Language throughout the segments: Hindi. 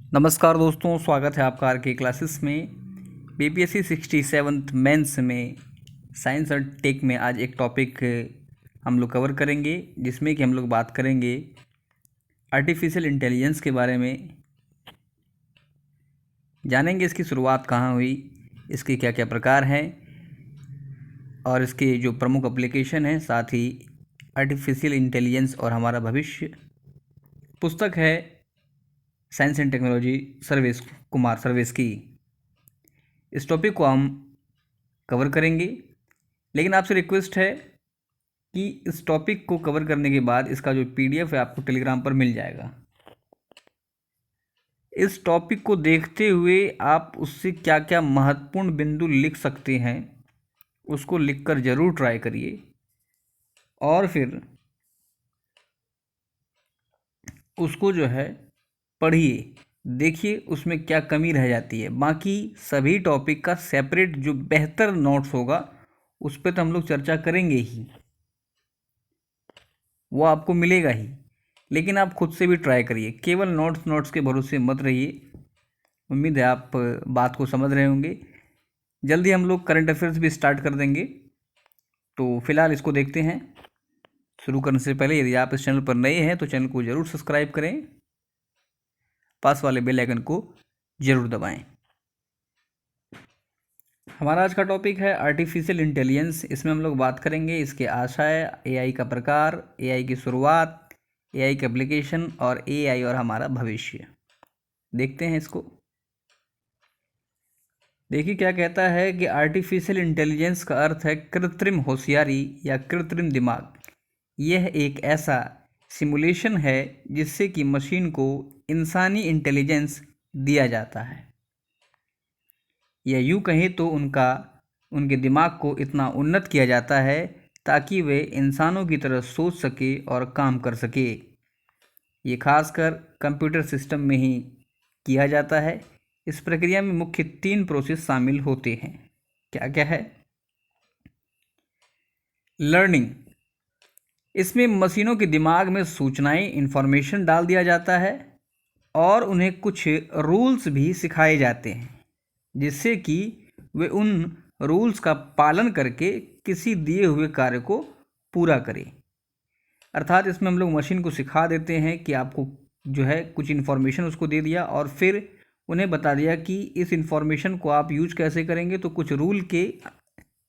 नमस्कार दोस्तों, स्वागत है आपका आर के क्लासेस में। बीपीएससी 67th मेंस में साइंस और टेक में आज एक टॉपिक हम लोग कवर करेंगे, जिसमें कि हम लोग बात करेंगे आर्टिफिशियल इंटेलिजेंस के बारे में। जानेंगे इसकी शुरुआत कहाँ हुई, इसके क्या क्या प्रकार हैं और इसके जो प्रमुख एप्लीकेशन हैं, साथ ही आर्टिफिशियल इंटेलिजेंस और हमारा भविष्य। पुस्तक है science and technology Sarvesh Kumar Sarvesh की। इस टॉपिक को हम कवर करेंगे, लेकिन आपसे रिक्वेस्ट है कि इस टॉपिक को कवर करने के बाद इसका जो पीडीएफ है आपको टेलीग्राम पर मिल जाएगा। इस टॉपिक को देखते हुए आप उससे क्या क्या महत्वपूर्ण बिंदु लिख सकते हैं उसको लिखकर ज़रूर ट्राई करिए, और फिर उसको जो है पढ़िए, देखिए उसमें क्या कमी रह जाती है। बाकी सभी टॉपिक का सेपरेट जो बेहतर नोट्स होगा उस पर तो हम लोग चर्चा करेंगे ही, वो आपको मिलेगा ही, लेकिन आप खुद से भी ट्राई करिए। केवल नोट्स के भरोसे मत रहिए। उम्मीद है आप बात को समझ रहे होंगे। जल्दी हम लोग करंट अफेयर्स भी स्टार्ट कर देंगे, तो फिलहाल इसको देखते हैं। शुरू करने से पहले यदि आप इस चैनल पर नए हैं तो चैनल को ज़रूर सब्सक्राइब करें, पास वाले बेल आइकन को ज़रूर दबाएं। हमारा आज का टॉपिक है आर्टिफिशियल इंटेलिजेंस। इसमें हम लोग बात करेंगे इसके आशय, एआई का प्रकार, एआई की शुरुआत, एआई के एप्लीकेशन और एआई और हमारा भविष्य। देखते हैं इसको। देखिए क्या कहता है कि आर्टिफिशियल इंटेलिजेंस का अर्थ है कृत्रिम होशियारी या कृत्रिम दिमाग। यह एक ऐसा सिमुलेशन है जिससे कि मशीन को इंसानी इंटेलिजेंस दिया जाता है, या यूँ कहें तो उनके दिमाग को इतना उन्नत किया जाता है ताकि वे इंसानों की तरह सोच सके और काम कर सके। ये खासकर कंप्यूटर सिस्टम में ही किया जाता है। इस प्रक्रिया में मुख्य 3 प्रोसेस शामिल होते हैं। क्या क्या है? लर्निंग। इसमें मशीनों के दिमाग में सूचनाएं, इंफॉर्मेशन डाल दिया जाता है और उन्हें कुछ रूल्स भी सिखाए जाते हैं, जिससे कि वे उन रूल्स का पालन करके किसी दिए हुए कार्य को पूरा करें। अर्थात इसमें हम लोग मशीन को सिखा देते हैं कि आपको जो है कुछ इन्फॉर्मेशन उसको दे दिया और फिर उन्हें बता दिया कि इस इन्फॉर्मेशन को आप यूज कैसे करेंगे, तो कुछ रूल के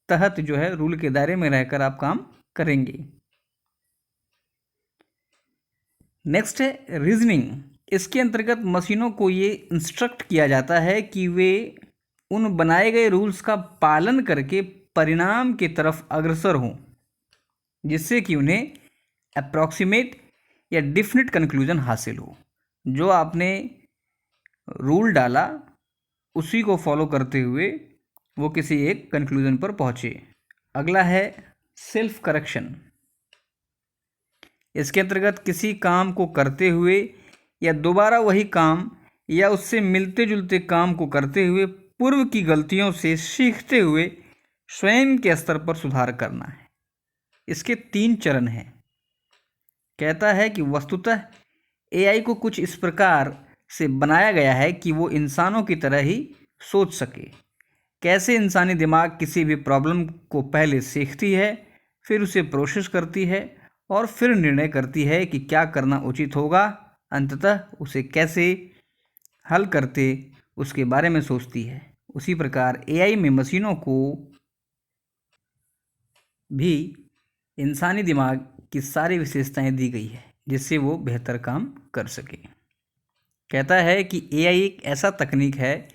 तहत जो है रूल के दायरे में रहकर आप काम करेंगे। नेक्स्ट है रीजनिंग। इसके अंतर्गत मशीनों को ये इंस्ट्रक्ट किया जाता है कि वे उन बनाए गए रूल्स का पालन करके परिणाम की तरफ अग्रसर हों, जिससे कि उन्हें अप्रॉक्सीमेट या डिफिनिट कंक्लूजन हासिल हो। जो आपने रूल डाला उसी को फॉलो करते हुए वो किसी एक कंक्लूजन पर पहुँचे। अगला है सेल्फ करेक्शन। इसके अंतर्गत किसी काम को करते हुए या दोबारा वही काम या उससे मिलते जुलते काम को करते हुए पूर्व की गलतियों से सीखते हुए स्वयं के स्तर पर सुधार करना है। इसके 3 चरण हैं। कहता है कि वस्तुतः एआई को कुछ इस प्रकार से बनाया गया है कि वो इंसानों की तरह ही सोच सके। कैसे इंसानी दिमाग किसी भी प्रॉब्लम को पहले सीखती है, फिर उसे प्रोसेस करती है और फिर निर्णय करती है कि क्या करना उचित होगा, अंततः उसे कैसे हल करते उसके बारे में सोचती है। उसी प्रकार एआई में मशीनों को भी इंसानी दिमाग की सारी विशेषताएं दी गई है, जिससे वो बेहतर काम कर सके। कहता है कि एआई एक ऐसा तकनीक है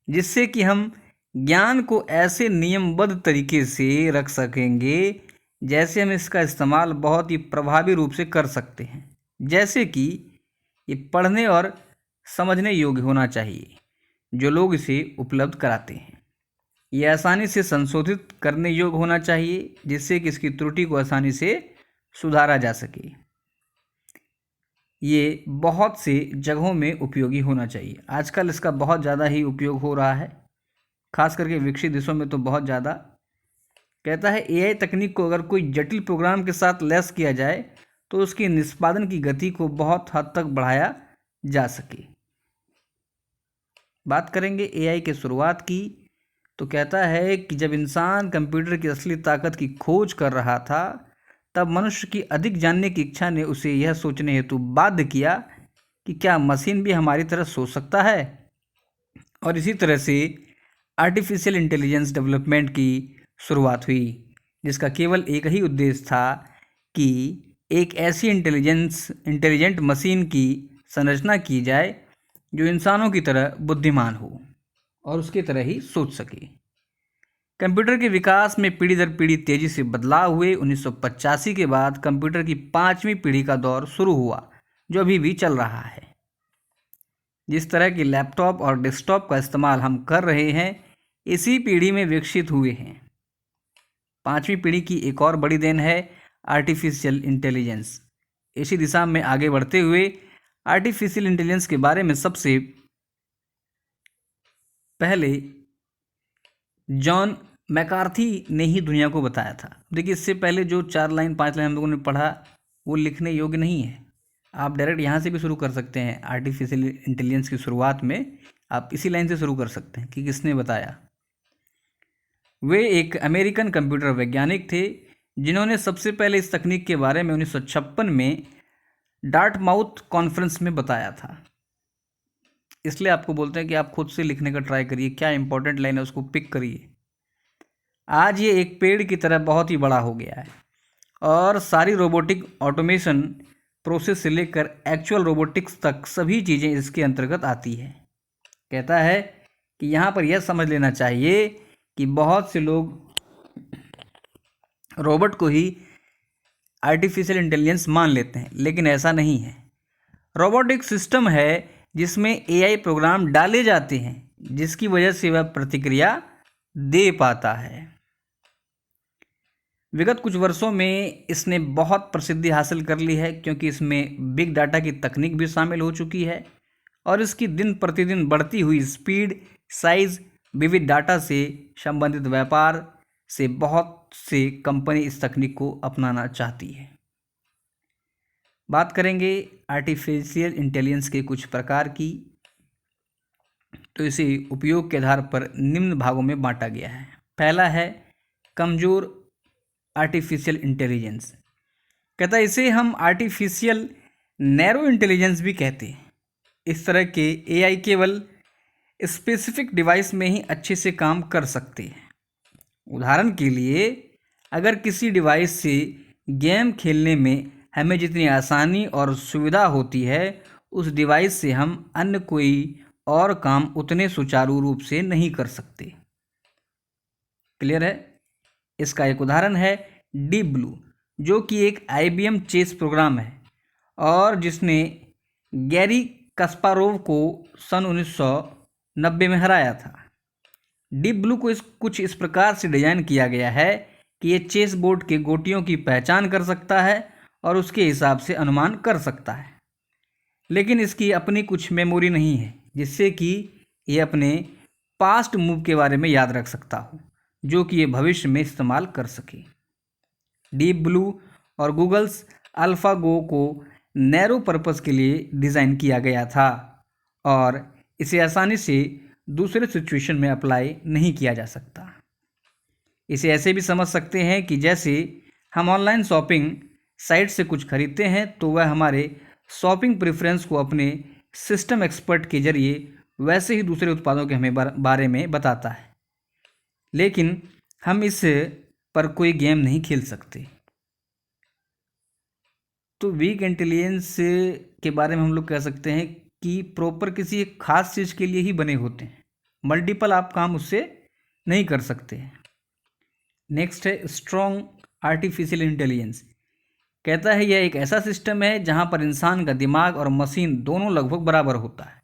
जिससे कि हम ज्ञान को ऐसे नियमबद्ध तरीके से रख सकेंगे जैसे हम इसका इस्तेमाल बहुत ही प्रभावी रूप से कर सकते हैं। जैसे कि ये पढ़ने और समझने योग्य होना चाहिए जो लोग इसे उपलब्ध कराते हैं। ये आसानी से संशोधित करने योग्य होना चाहिए जिससे कि इसकी त्रुटि को आसानी से सुधारा जा सके। ये बहुत से जगहों में उपयोगी होना चाहिए। आजकल इसका बहुत ज़्यादा ही उपयोग हो रहा है, खास करके विकसित देशों में तो बहुत ज़्यादा। कहता है एआई तकनीक को अगर कोई जटिल प्रोग्राम के साथ लैस किया जाए तो उसकी निष्पादन की गति को बहुत हद तक बढ़ाया जा सके। बात करेंगे एआई के शुरुआत की, तो कहता है कि जब इंसान कंप्यूटर की असली ताकत की खोज कर रहा था, तब मनुष्य की अधिक जानने की इच्छा ने उसे यह सोचने हेतु बाध्य किया कि क्या मशीन भी हमारी तरह सोच सकता है। और इसी तरह से आर्टिफिशियल इंटेलिजेंस डेवलपमेंट की शुरुआत हुई, जिसका केवल एक ही उद्देश्य था कि एक ऐसी इंटेलिजेंट मशीन की संरचना की जाए जो इंसानों की तरह बुद्धिमान हो और उसकी तरह ही सोच सके। कंप्यूटर के विकास में पीढ़ी दर पीढ़ी तेजी से बदलाव हुए। 1985 के बाद कंप्यूटर की 5वीं पीढ़ी का दौर शुरू हुआ, जो अभी भी चल रहा है। जिस तरह की लैपटॉप और डेस्कटॉप का इस्तेमाल हम कर रहे हैं, इसी पीढ़ी में विकसित हुए हैं। 5वीं पीढ़ी की एक और बड़ी देन है आर्टिफिशियल इंटेलिजेंस। इसी दिशा में आगे बढ़ते हुए आर्टिफिशियल इंटेलिजेंस के बारे में सबसे पहले जॉन मैकार्थी ने ही दुनिया को बताया था। देखिए, इससे पहले जो 4 लाइन 5 लाइन हम लोगों ने पढ़ा, वो लिखने योग्य नहीं है। आप डायरेक्ट यहाँ से भी शुरू कर सकते हैं। आर्टिफिशियल इंटेलिजेंस की शुरुआत में आप इसी लाइन से शुरू कर सकते हैं कि किसने बताया। वे एक अमेरिकन कंप्यूटर वैज्ञानिक थे जिन्होंने सबसे पहले इस तकनीक के बारे में 1956 में डार्टमाउथ कॉन्फ्रेंस में बताया था। इसलिए आपको बोलते हैं कि आप खुद से लिखने का ट्राई करिए, क्या इंपॉर्टेंट लाइन है उसको पिक करिए। आज ये एक पेड़ की तरह बहुत ही बड़ा हो गया है और सारी रोबोटिक ऑटोमेशन प्रोसेस से लेकर एक्चुअल रोबोटिक्स तक सभी चीज़ें इसके अंतर्गत आती है। कहता है कि यहाँ पर यह समझ लेना चाहिए कि बहुत से लोग रोबोट को ही आर्टिफिशियल इंटेलिजेंस मान लेते हैं, लेकिन ऐसा नहीं है। रोबोट एक सिस्टम है जिसमें एआई प्रोग्राम डाले जाते हैं, जिसकी वजह से वह प्रतिक्रिया दे पाता है। विगत कुछ वर्षों में इसने बहुत प्रसिद्धि हासिल कर ली है, क्योंकि इसमें बिग डाटा की तकनीक भी शामिल हो चुकी है और इसकी दिन प्रतिदिन बढ़ती हुई स्पीड, साइज, विविध डाटा से संबंधित व्यापार से बहुत से कंपनी इस तकनीक को अपनाना चाहती है। बात करेंगे आर्टिफिशियल इंटेलिजेंस के कुछ प्रकार की, तो इसे उपयोग के आधार पर निम्न भागों में बांटा गया है। पहला है कमज़ोर आर्टिफिशियल इंटेलिजेंस। कहता है इसे हम आर्टिफिशियल नैरो इंटेलिजेंस भी कहते हैं। इस तरह के एआई केवल स्पेसिफिक डिवाइस में ही अच्छे से काम कर सकते हैं। उदाहरण के लिए, अगर किसी डिवाइस से गेम खेलने में हमें जितनी आसानी और सुविधा होती है, उस डिवाइस से हम अन्य कोई और काम उतने सुचारू रूप से नहीं कर सकते। क्लियर है? इसका एक उदाहरण है डीप ब्लू, जो कि एक IBM चेस प्रोग्राम है और जिसने गैरी कस्पारोव को सन 1990 में हराया था। डीप ब्लू को कुछ इस प्रकार से डिजाइन किया गया है कि ये चेस बोर्ड के गोटियों की पहचान कर सकता है और उसके हिसाब से अनुमान कर सकता है, लेकिन इसकी अपनी कुछ मेमोरी नहीं है जिससे कि ये अपने पास्ट मूव के बारे में याद रख सकता हो, जो कि ये भविष्य में इस्तेमाल कर सके। डीप ब्लू और गूगल्स अल्फ़ागो को नैरो पर्पस के लिए डिज़ाइन किया गया था और इसे आसानी से दूसरे सिचुएशन में अप्लाई नहीं किया जा सकता। इसे ऐसे भी समझ सकते हैं कि जैसे हम ऑनलाइन शॉपिंग साइट से कुछ खरीदते हैं, तो वह हमारे शॉपिंग प्रेफरेंस को अपने सिस्टम एक्सपर्ट के जरिए वैसे ही दूसरे उत्पादों के हमें बारे में बताता है, लेकिन हम इस पर कोई गेम नहीं खेल सकते। तो वीक इंटेलिजेंस के बारे में हम लोग कह सकते हैं कि प्रॉपर किसी एक खास चीज़ के लिए ही बने होते हैं, मल्टीपल आप काम उससे नहीं कर सकते। नेक्स्ट है स्ट्रॉन्ग आर्टिफिशियल इंटेलिजेंस। कहता है यह एक ऐसा सिस्टम है जहां पर इंसान का दिमाग और मशीन दोनों लगभग बराबर होता है,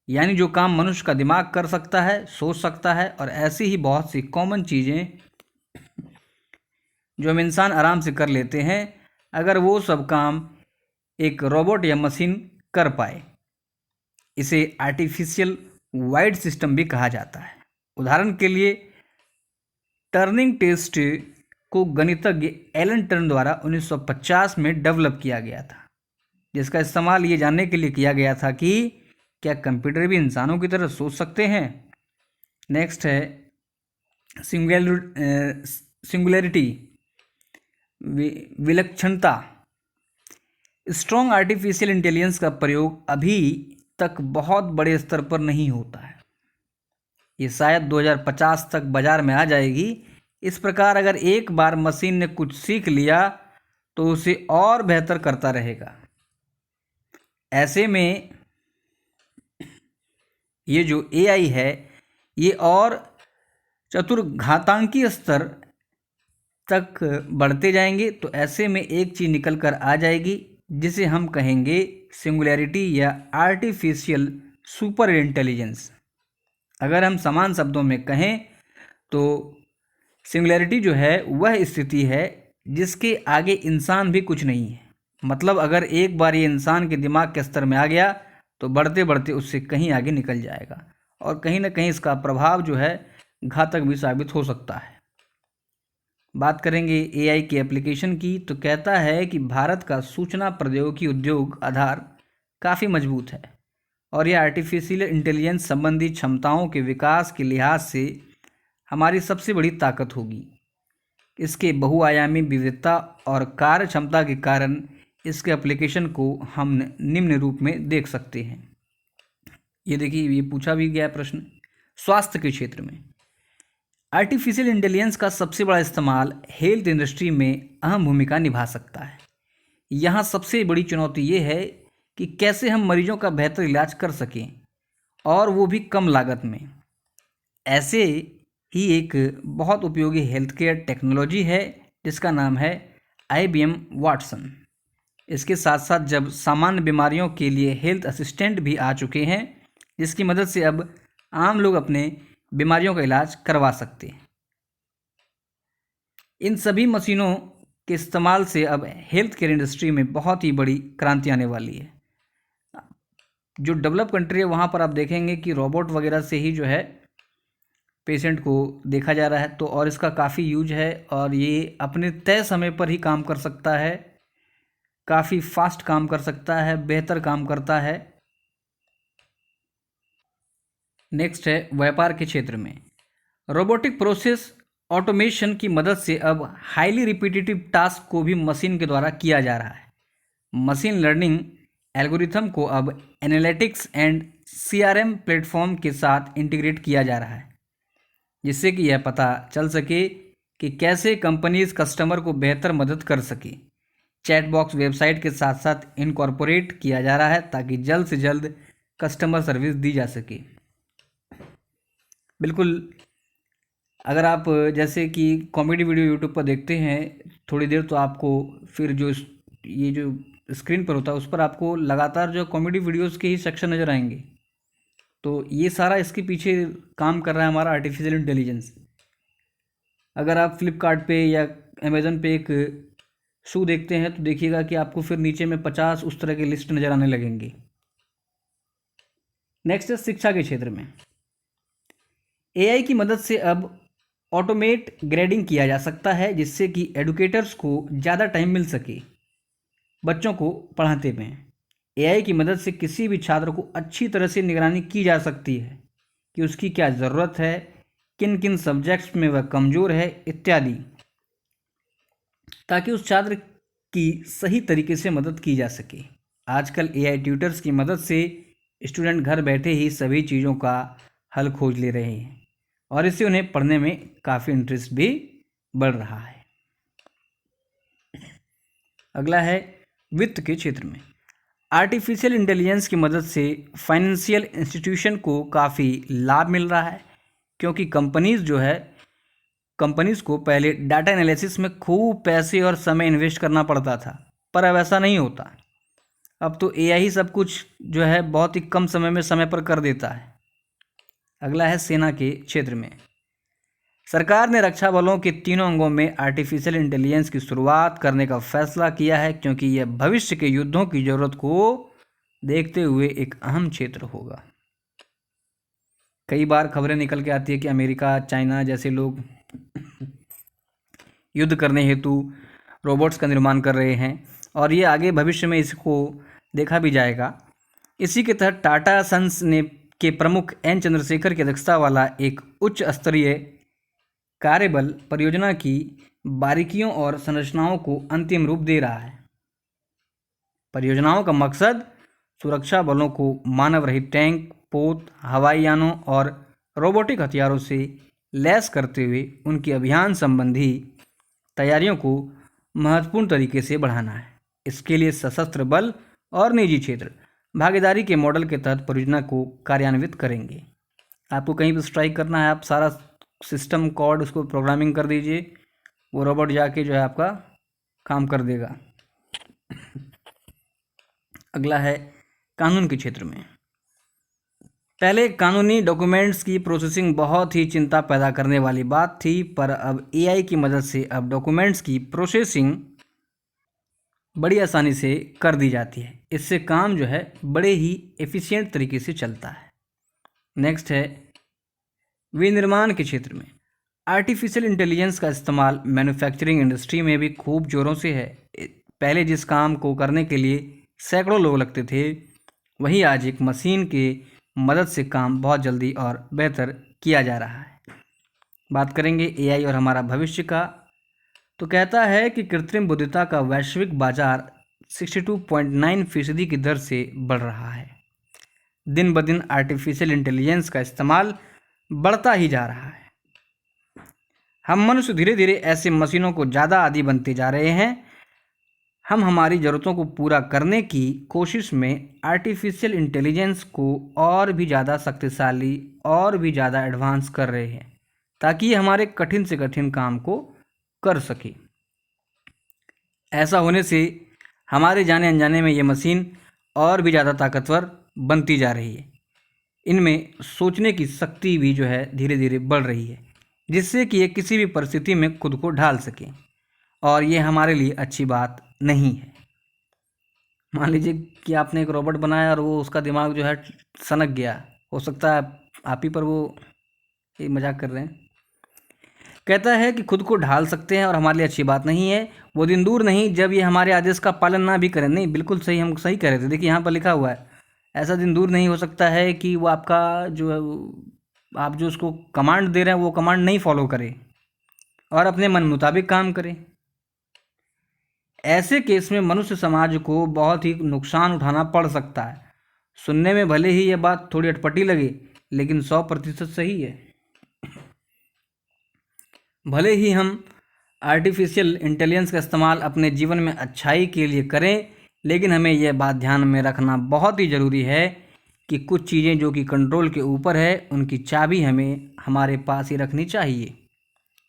यानी जो काम मनुष्य का दिमाग कर सकता है, सोच सकता है, और ऐसी ही बहुत सी कॉमन चीज़ें जो हम इंसान आराम से कर लेते हैं, अगर वो सब काम एक रोबोट या मशीन कर पाए। इसे आर्टिफिशियल वाइड सिस्टम भी कहा जाता है। उदाहरण के लिए, टर्निंग टेस्ट को गणितज्ञ एलन टर्न द्वारा 1950 में डेवलप किया गया था, जिसका इस्तेमाल ये जानने के लिए किया गया था कि क्या कंप्यूटर भी इंसानों की तरह सोच सकते हैं? नेक्स्ट है सिंगुलैरिटी, विलक्षणता। स्ट्रॉन्ग आर्टिफिशियल इंटेलिजेंस का प्रयोग अभी तक बहुत बड़े स्तर पर नहीं होता है। ये शायद 2050 तक बाजार में आ जाएगी। इस प्रकार अगर एक बार मशीन ने कुछ सीख लिया तो उसे और बेहतर करता रहेगा। ऐसे में ये जो एआई है ये और चतुर्घातांकी स्तर तक बढ़ते जाएंगे। तो ऐसे में एक चीज़ निकल कर आ जाएगी जिसे हम कहेंगे सिंगुलैरिटी या आर्टिफिशियल सुपर इंटेलिजेंस। अगर हम समान शब्दों में कहें तो सिंगुलैरिटी जो है वह स्थिति है जिसके आगे इंसान भी कुछ नहीं है। मतलब अगर एक बार ये इंसान के दिमाग के स्तर में आ गया तो बढ़ते बढ़ते उससे कहीं आगे निकल जाएगा और कहीं ना कहीं इसका प्रभाव जो है घातक भी साबित हो सकता है। बात करेंगे एआई की एप्लीकेशन की तो कहता है कि भारत का सूचना प्रौद्योगिकी उद्योग आधार काफ़ी मजबूत है और यह आर्टिफिशियल इंटेलिजेंस संबंधी क्षमताओं के विकास के लिहाज से हमारी सबसे बड़ी ताकत होगी। इसके बहुआयामी विविधता और कार्य क्षमता के कारण इसके एप्लीकेशन को हम निम्न रूप में देख सकते हैं। ये देखिए, ये पूछा भी गया प्रश्न। स्वास्थ्य के क्षेत्र में आर्टिफिशियल इंटेलिजेंस का सबसे बड़ा इस्तेमाल हेल्थ इंडस्ट्री में अहम भूमिका निभा सकता है। यहाँ सबसे बड़ी चुनौती ये है कि कैसे हम मरीजों का बेहतर इलाज कर सकें और वो भी कम लागत में। ऐसे ही एक बहुत उपयोगी हेल्थ केयर टेक्नोलॉजी है जिसका नाम है IBM वाटसन। इसके साथ साथ जब सामान्य बीमारियों के लिए हेल्थ असिस्टेंट भी आ चुके हैं जिसकी मदद से अब आम लोग अपने बीमारियों का इलाज करवा सकते हैं। इन सभी मशीनों के इस्तेमाल से अब हेल्थ केयर इंडस्ट्री में बहुत ही बड़ी क्रांति आने वाली है। जो डेवलप कंट्री है वहाँ पर आप देखेंगे कि रोबोट वगैरह से ही जो है पेशेंट को देखा जा रहा है। तो और इसका काफ़ी यूज है और ये अपने तय समय पर ही काम कर सकता है, काफ़ी फास्ट काम कर सकता है, बेहतर काम करता है। नेक्स्ट है व्यापार के क्षेत्र में रोबोटिक प्रोसेस ऑटोमेशन की मदद से अब हाईली रिपीटेटिव टास्क को भी मशीन के द्वारा किया जा रहा है। मशीन लर्निंग एल्गोरिथम को अब एनालिटिक्स एंड CRM प्लेटफॉर्म के साथ इंटीग्रेट किया जा रहा है जिससे कि यह पता चल सके कि कैसे कंपनीज कस्टमर को बेहतर मदद कर सके। चैट बॉक्स वेबसाइट के साथ साथ इनकॉर्पोरेट किया जा रहा है ताकि जल्द से जल्द कस्टमर सर्विस दी जा सके। बिल्कुल, अगर आप जैसे कि कॉमेडी वीडियो यूट्यूब पर देखते हैं थोड़ी देर तो आपको फिर जो ये जो स्क्रीन पर होता है उस पर आपको लगातार जो कॉमेडी वीडियोस के ही सेक्शन नज़र आएंगे। तो ये सारा इसके पीछे काम कर रहा है हमारा आर्टिफिशियल इंटेलिजेंस। अगर आप फ्लिपकार्ट पे या अमेज़न पे एक शू देखते हैं तो देखिएगा कि आपको फिर नीचे में 50 उस तरह के लिस्ट नज़र आने लगेंगे। नेक्स्ट है शिक्षा के क्षेत्र में AI की मदद से अब ऑटोमेट ग्रेडिंग किया जा सकता है जिससे कि एडुकेटर्स को ज़्यादा टाइम मिल सके बच्चों को पढ़ाते में। AI की मदद से किसी भी छात्र को अच्छी तरह से निगरानी की जा सकती है कि उसकी क्या ज़रूरत है, किन किन सब्जेक्ट्स में वह कमज़ोर है इत्यादि, ताकि उस छात्र की सही तरीके से मदद की जा सके। आजकल AI ट्यूटर्स की मदद से स्टूडेंट घर बैठे ही सभी चीज़ों का हल खोज ले रहे हैं और इससे उन्हें पढ़ने में काफ़ी इंटरेस्ट भी बढ़ रहा है। अगला है वित्त के क्षेत्र में आर्टिफिशियल इंटेलिजेंस की मदद से फाइनेंशियल इंस्टीट्यूशन को काफ़ी लाभ मिल रहा है क्योंकि कंपनीज़ को पहले डाटा एनालिसिस में खूब पैसे और समय इन्वेस्ट करना पड़ता था, पर अब ऐसा नहीं होता। अब तो AI ही सब कुछ जो है बहुत ही कम समय में समय पर कर देता है। अगला है सेना के क्षेत्र में सरकार ने रक्षा बलों के तीनों अंगों में आर्टिफिशियल इंटेलिजेंस की शुरुआत करने का फैसला किया है क्योंकि यह भविष्य के युद्धों की ज़रूरत को देखते हुए एक अहम क्षेत्र होगा। कई बार खबरें निकल के आती है कि अमेरिका, चाइना जैसे लोग युद्ध करने हेतु रोबोट्स का निर्माण कर रहे हैं और ये आगे भविष्य में इसको देखा भी जाएगा। इसी के तहत टाटा सन्स ने के प्रमुख एन चंद्रशेखर की अध्यक्षता वाला एक उच्च स्तरीय कार्यबल परियोजना की बारीकियों और संरचनाओं को अंतिम रूप दे रहा है। परियोजनाओं का मकसद सुरक्षा बलों को मानव रहित टैंक, पोत, हवाई यानों और रोबोटिक हथियारों से लैस करते हुए उनकी अभियान संबंधी तैयारियों को महत्वपूर्ण तरीके से बढ़ाना है। इसके लिए सशस्त्र बल और निजी क्षेत्र भागीदारी के मॉडल के तहत परियोजना को कार्यान्वित करेंगे। आपको कहीं पर स्ट्राइक करना है, आप सारा सिस्टम कोड उसको प्रोग्रामिंग कर दीजिए, वो रोबोट जाके जो है आपका काम कर देगा। अगला है कानून के क्षेत्र में। पहले कानूनी डॉक्यूमेंट्स की प्रोसेसिंग बहुत ही चिंता पैदा करने वाली बात थी, पर अब एआई की मदद से अब डॉक्यूमेंट्स की प्रोसेसिंग बड़ी आसानी से कर दी जाती है। इससे काम जो है बड़े ही एफिशिएंट तरीके से चलता है। नेक्स्ट है विनिर्माण के क्षेत्र में। आर्टिफिशियल इंटेलिजेंस का इस्तेमाल मैन्युफैक्चरिंग इंडस्ट्री में भी खूब जोरों से है। पहले जिस काम को करने के लिए सैकड़ों लोग लगते थे, वही आज एक मशीन के मदद से काम बहुत जल्दी और बेहतर किया जा रहा है। बात करेंगे एआई और हमारा भविष्य का, तो कहता है कि कृत्रिम बुद्धिमत्ता का वैश्विक बाजार 62.9% की दर से बढ़ रहा है। दिन ब दिन आर्टिफिशियल इंटेलिजेंस का इस्तेमाल बढ़ता ही जा रहा है। हम मनुष्य धीरे धीरे ऐसे मशीनों को ज़्यादा आदी बनते जा रहे हैं। हम हमारी ज़रूरतों को पूरा करने की कोशिश में आर्टिफिशियल इंटेलिजेंस को और भी ज़्यादा शक्तिशाली और भी ज़्यादा एडवांस कर रहे हैं, ताकि ये हमारे कठिन से कठिन काम को कर सके। ऐसा होने से हमारे जाने अनजाने में ये मशीन और भी ज़्यादा ताकतवर बनती जा रही है। इनमें सोचने की शक्ति भी जो है धीरे धीरे बढ़ रही है, जिससे कि ये किसी भी परिस्थिति में खुद को ढाल सकें, और ये हमारे लिए अच्छी बात नहीं है। मान लीजिए कि आपने एक रोबोट बनाया और वो उसका दिमाग जो है सनक गया, हो सकता है आप ही पर वो ये मजाक कर रहे हैं। कहता है कि खुद को ढाल सकते हैं और हमारे लिए अच्छी बात नहीं है। वो दिन दूर नहीं जब ये हमारे आदेश का पालन ना भी करें। नहीं, बिल्कुल सही, हम सही कह रहे थे। देखिए यहाँ पर लिखा हुआ है, ऐसा दिन दूर नहीं हो सकता है कि वो आपका जो है, आप जो उसको कमांड दे रहे हैं वो कमांड नहीं फॉलो करे और अपने मन मुताबिक काम करे। ऐसे केस में मनुष्य समाज को बहुत ही नुकसान उठाना पड़ सकता है। सुनने में भले ही ये बात थोड़ी अटपटी लगे, लेकिन 100% सही है। भले ही हम आर्टिफिशियल इंटेलिजेंस का इस्तेमाल अपने जीवन में अच्छाई के लिए करें, लेकिन हमें यह बात ध्यान में रखना बहुत ही ज़रूरी है कि कुछ चीज़ें जो कि कंट्रोल के ऊपर है, उनकी चाबी हमें हमारे पास ही रखनी चाहिए,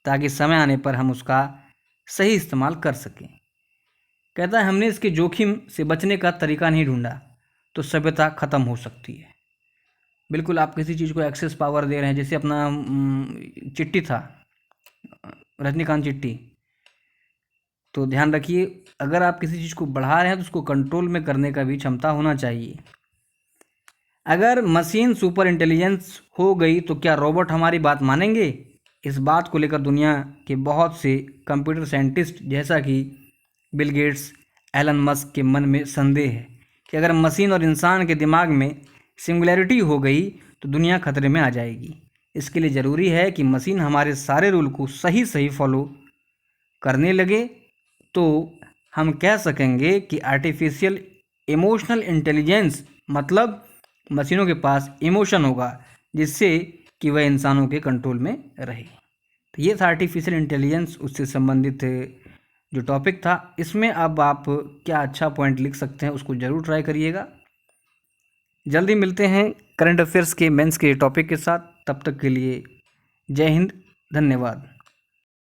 ताकि समय आने पर हम उसका सही इस्तेमाल कर सकें। कहता है हमने इसके जोखिम से बचने का तरीका नहीं ढूंढा तो सभ्यता ख़त्म हो सकती है। बिल्कुल, आप किसी चीज़ को एक्सेस पावर दे रहे हैं, जैसे अपना चिट्ठी था, रजनीकांत चिट्ठी, तो ध्यान रखिए अगर आप किसी चीज़ को बढ़ा रहे हैं तो उसको कंट्रोल में करने का भी क्षमता होना चाहिए। अगर मशीन सुपर इंटेलिजेंस हो गई तो क्या रोबोट हमारी बात मानेंगे? इस बात को लेकर दुनिया के बहुत से कंप्यूटर साइंटिस्ट जैसा कि बिल गेट्स, एलन मस्क के मन में संदेह है कि अगर मशीन और इंसान के दिमाग में सिंगुलैरिटी हो गई तो दुनिया खतरे में आ जाएगी। इसके लिए ज़रूरी है कि मशीन हमारे सारे रूल को सही सही फॉलो करने लगे, तो हम कह सकेंगे कि आर्टिफिशियल इमोशनल इंटेलिजेंस मतलब मशीनों के पास इमोशन होगा, जिससे कि वह इंसानों के कंट्रोल में रहे। तो ये था आर्टिफिशियल इंटेलिजेंस, उससे संबंधित जो टॉपिक था। इसमें अब आप क्या अच्छा पॉइंट लिख सकते हैं उसको ज़रूर ट्राई करिएगा। जल्दी मिलते हैं करंट अफेयर्स के मेंस के टॉपिक के साथ। तब तक के लिए जय हिंद, धन्यवाद।